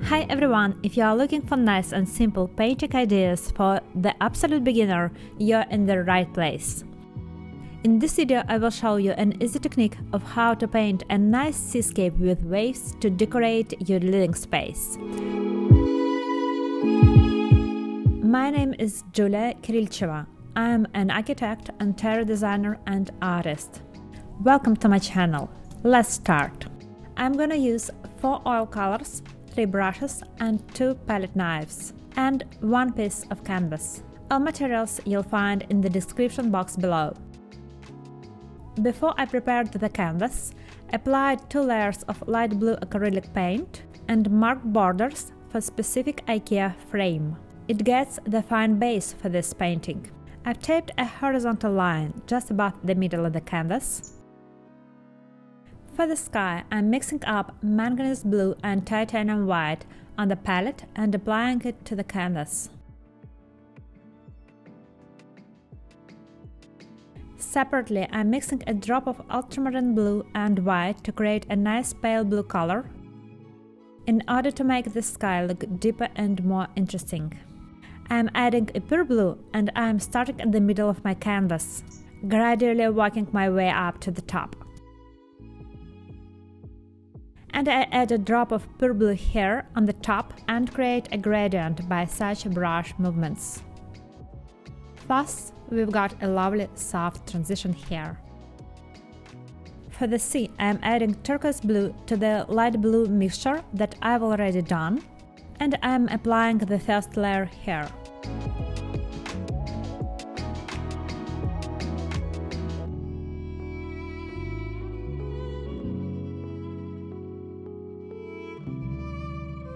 Hi everyone, if you are looking for nice and simple painting ideas for the absolute beginner, you're in the right place. In this video I will show you an easy technique of how to paint a nice seascape with waves to decorate your living space. My name is Julia Kirilcheva. I am an architect, interior designer and artist. Welcome to my channel. Let's start. I'm gonna use 4 oil colors, 3 brushes and 2 palette knives, and 1 piece of canvas. All materials you'll find in the description box below. Before I prepared the canvas, applied 2 layers of light blue acrylic paint and marked borders for specific IKEA frame. It gets the fine base for this painting. I've taped a horizontal line just above the middle of the canvas. For the sky, I'm mixing up manganese blue and titanium white on the palette and applying it to the canvas. Separately, I'm mixing a drop of ultramarine blue and white to create a nice pale blue color, in order to make the sky look deeper and more interesting. I'm adding a pure blue and I'm starting at the middle of my canvas, gradually working my way up to the top. And I add a drop of pure blue here on the top and create a gradient by such brush movements. Thus, we've got a lovely soft transition here. For the sea, I am adding turquoise blue to the light blue mixture that I've already done, and I am applying the first layer here.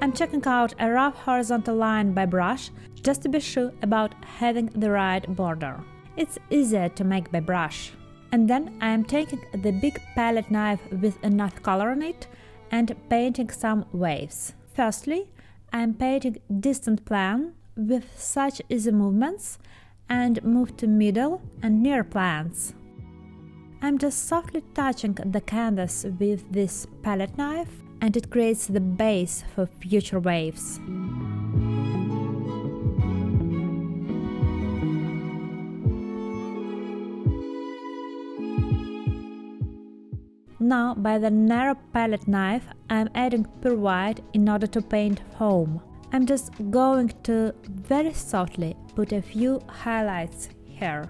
I'm checking out a rough horizontal line by brush just to be sure about having the right border. It's easier to make by brush. And then I am taking the big palette knife with enough color on it and painting some waves. Firstly, I am painting distant plan with such easy movements and move to middle and near plans. I'm just softly touching the canvas with this palette knife, and it creates the base for future waves. Now, by the narrow palette knife, I'm adding pure white in order to paint foam. I'm just going to very softly put a few highlights here.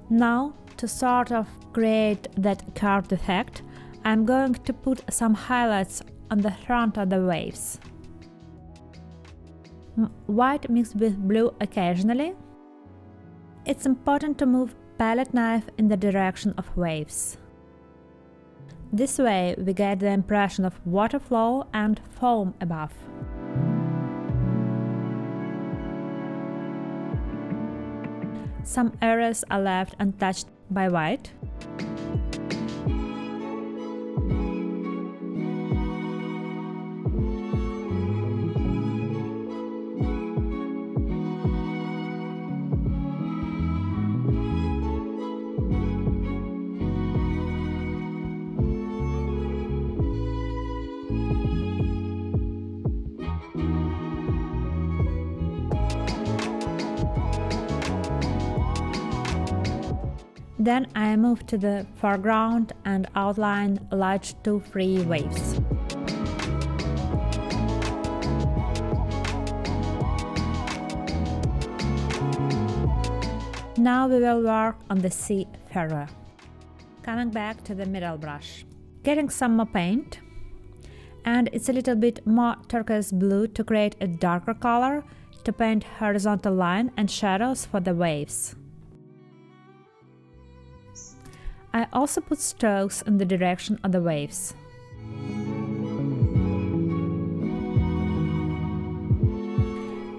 Now, to sort of create that curved effect, I'm going to put some highlights on the front of the waves. White mixed with blue occasionally. It's important to move palette knife in the direction of waves. This way we get the impression of water flow and foam above. Some areas are left untouched by white. Then I move to the foreground and outline large 2 free waves. Now we will work on the sea further. Coming back to the middle brush. Getting some more paint, and it's a little bit more turquoise blue to create a darker color to paint horizontal line and shadows for the waves. I also put strokes in the direction of the waves.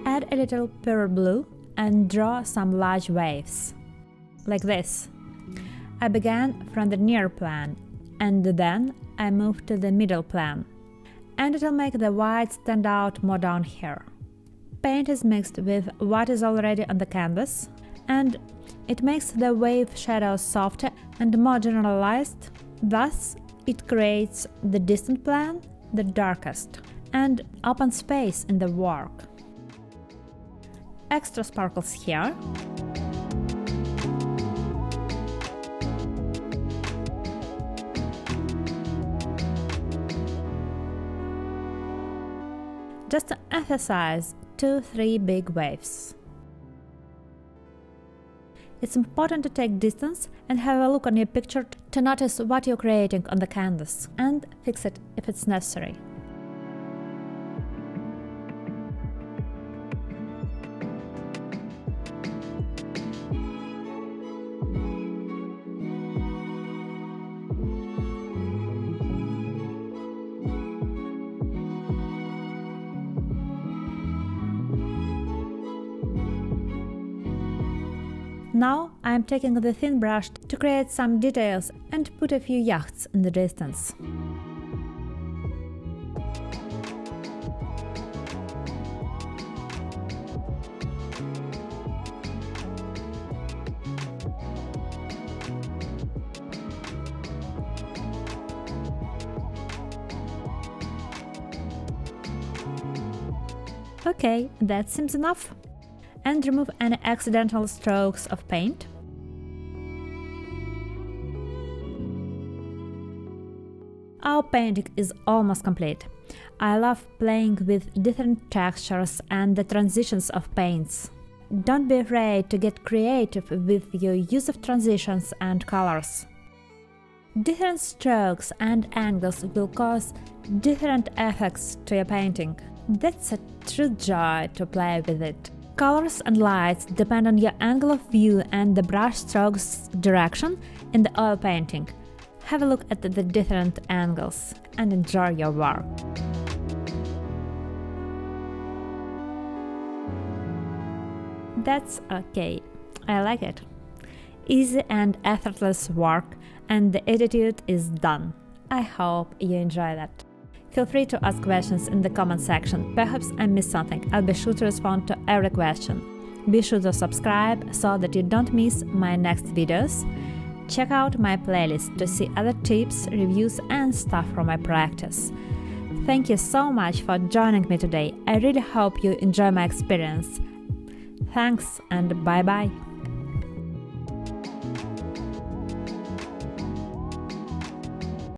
Add a little pure blue and draw some large waves, like this. I began from the near plan, and then I moved to the middle plan, and it'll make the white stand out more down here. Paint is mixed with what is already on the canvas, and it makes the wave shadows softer and more generalized, thus It creates the distant plan, the darkest, and open space in the work. Extra sparkles here. Just to emphasize 2-3 big waves. It's important to take distance and have a look on your picture to notice what you're creating on the canvas and fix it if it's necessary. Now I am taking the thin brush to create some details and put a few yachts in the distance. Okay, that seems enough. And remove any accidental strokes of paint. Our painting is almost complete. I love playing with different textures and the transitions of paints. Don't be afraid to get creative with your use of transitions and colors. Different strokes and angles will cause different effects to your painting. That's a true joy to play with it. Colors and lights depend on your angle of view and the brush strokes direction in the oil painting. Have a look at the different angles and enjoy your work. That's okay. I like it. Easy and effortless work, and the attitude is done. I hope you enjoy that. Feel free to ask questions in the comment section. Perhaps I missed something. I'll be sure to respond to every question. Be sure to subscribe so that you don't miss my next videos. Check out my playlist to see other tips, reviews and stuff from my practice. Thank you so much for joining me today. I really hope you enjoy my experience. Thanks and bye-bye.